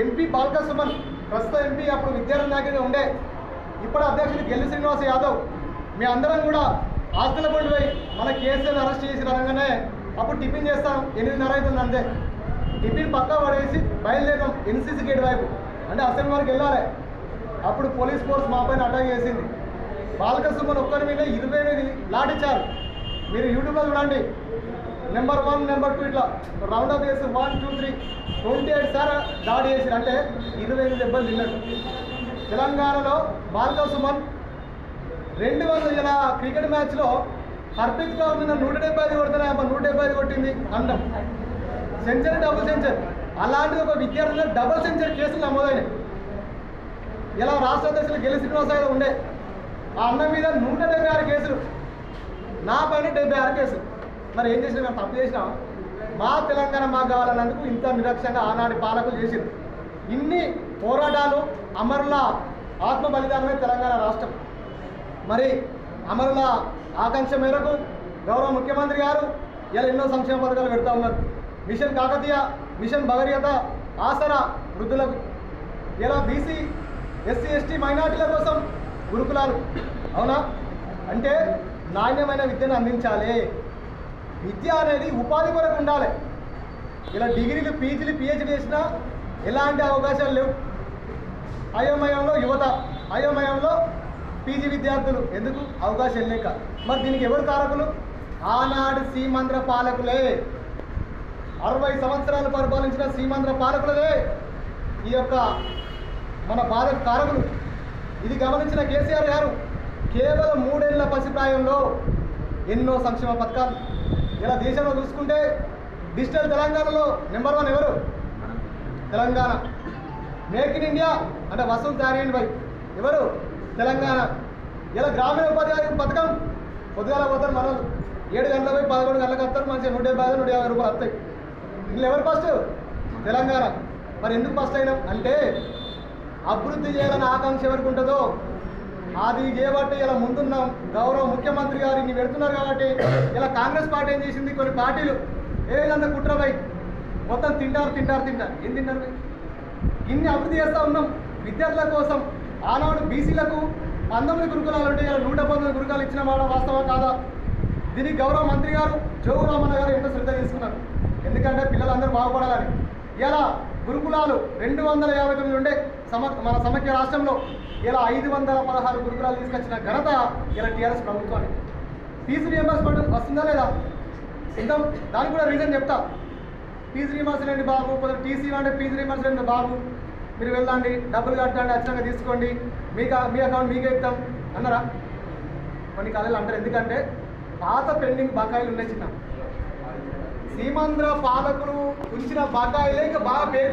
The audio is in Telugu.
ఎంపీ బాల్క సుమన్ ప్రస్తుత ఎంపీ అప్పుడు విద్యార్థి నాయకుడిగా ఉండే ఇప్పుడు అధ్యక్షుడు గెల్లి శ్రీనివాస్ యాదవ్ మీ అందరం కూడా ఆస్తుల పొడి పోయి మన కేసీఆర్ అరెస్ట్ చేసి రాగానే అప్పుడు టిఫిన్ చేస్తాం 8:30 అవుతుంది అంతే టిఫిన్ పక్కా పడేసి బయలుదేరాం ఎన్సీసీ గేట్ వైపు అంటే అసెంబ్లీ వరకు వెళ్ళాలి అప్పుడు పోలీస్ ఫోర్స్ మా పైన అటాక్ చేసింది బాల్క సుమన్ ఒక్కరి మీద 28 లాఠీచారు మీరు యూట్యూబ్లో చూడండి నెంబర్ 1 నెంబర్ 2 ఇట్లా రౌండ్ అప్ చేసి 1 2 3 28 సార్లు దాడి చేసి అంటే 25 దెబ్బలు తిన్నట్టు తెలంగాణలో బాల్క సుమన్ 200 క్రికెట్ మ్యాచ్లో హర్ప్రీత్ కౌర్ నిన్న 175 కొడుతున్నాయి 175 కొట్టింది అండం సెంచరీ డబుల్ సెంచరీ అలాంటిది ఒక విద్యార్థిలో డబుల్ సెంచరీ కేసులు నమోదైనాయి ఇలా రాష్ట్ర అధ్యక్షులు గెల్లి శ్రీనివాస్ యాదవ్ ఉండే ఆ అన్న మీద 176 కేసులు నా పైన 76 కేసులు మరి ఏం చేసినా మేము తప్పు చేసినాం మా తెలంగాణ మాకు కావాలన్నందుకు ఇంత నిరక్షంగా ఆనాటి పాలకులు చేసింది ఇన్ని పోరాటాలు అమరుల ఆత్మ బలిదానమే తెలంగాణ రాష్ట్రం మరి అమరుల ఆకాంక్ష మేరకు గౌరవ ముఖ్యమంత్రి గారు ఇలా ఎన్నో సంక్షేమ పథకాలు పెడతా ఉన్నారు మిషన్ కాకతీయ మిషన్ భగీరథ ఆసరా వృద్ధులకు ఇలా బీసీ ఎస్సీ ఎస్టీ మైనార్టీల కోసం గురుకులాలు అవునా అంటే నాణ్యమైన విద్యను అందించాలి విద్య అనేది ఉపాధి కొరకు ఉండాలి ఇలా డిగ్రీలు పీజీలు పిహెచ్డీ చేసినా ఎలాంటి అవకాశాలు లేవు అయోమయంలో యువత అయోమయంలో పీజీ విద్యార్థులు ఎందుకు అవకాశం లేక మరి దీనికి ఎవరు కారకులు ఆనాడు సీమాంధ్ర పాలకులే 60 సంవత్సరాలు పరిపాలించిన సీమాంధ్ర పాలకులే ఈ యొక్క మన బాధకు కారకులు ఇది గమనించిన కేసీఆర్ గారు కేవలం 3 ఏళ్ల పసిప్రాయంలో ఎన్నో సంక్షేమ పథకాలు ఇలా దేశంలో చూసుకుంటే డిజిటల్ తెలంగాణలో నెంబర్ 1 ఎవరు తెలంగాణ మేక్ ఇన్ ఇండియా అంటే వసూలు తయారైన బై ఎవరు తెలంగాణ ఇలా గ్రామీణ ఉపాధి పథకం పొద్దుగాల పోతారు మనలు 7 గంటల పోయి 11 గంటలకు వస్తారు మంచిగా 175 150 రూపాయలు వస్తాయి ఇందులో ఎవరు ఫస్ట్ తెలంగాణ మరి ఎందుకు ఫస్ట్ అయినాం అంటే అభివృద్ధి చేయాలని ఆకాంక్ష ఎవరికి ఉంటుందో అది చేయబట్టి ఇలా ముందున్నాం గౌరవ ముఖ్యమంత్రి గారు ఇన్ని పెడుతున్నారు కాబట్టి ఇలా కాంగ్రెస్ పార్టీ ఏం చేసింది కొన్ని పార్టీలు ఏదంతా కుట్రపై మొత్తం తింటారు ఏం తింటారు ఇన్ని అభివృద్ధి చేస్తూ ఉన్నాం విద్యార్థుల కోసం ఆనాడు బీసీలకు 19 గురుకులాలు ఉంటే ఇలా 119 గురుకులాలు ఇచ్చిన మాట వాస్తవం కాదా దీనికి గౌరవ మంత్రి గారు జోగు రామన్న గారు ఎంతో శ్రద్ధ తీసుకున్నారు ఎందుకంటే పిల్లలందరూ బాగుపడాలని ఇలా గురుకులాలు 259 ఉండే మన సమైక్య రాష్ట్రంలో ఇలా 516 గురుకులాలు తీసుకొచ్చిన ఘనత ఇలా టీఆర్ఎస్ ప్రభుత్వానికి ఫీజు రియంబర్స్మెంట్ వస్తుందా లేదా ఇంకా దానికి కూడా రీజన్ చెప్తా ఫీజు రియంబర్స్మెంట్ బాబు కొంచెం టీసీ అంటే ఫీజు రియంబర్స్మెంట్ బాబు మీరు వెళ్ళండి డబ్బులు కట్టండి ఖచ్చితంగా తీసుకోండి మీ అకౌంట్ మీకే ఇస్తాం అన్నారా కొన్ని కాలేజీలు అంటారు ఎందుకంటే పాత పెండింగ్ బకాయిలు ఉన్నాయి చిన్న సీమాంధ్ర పాలకులు ఉంచిన బకాయిలే ఇంకా బాగా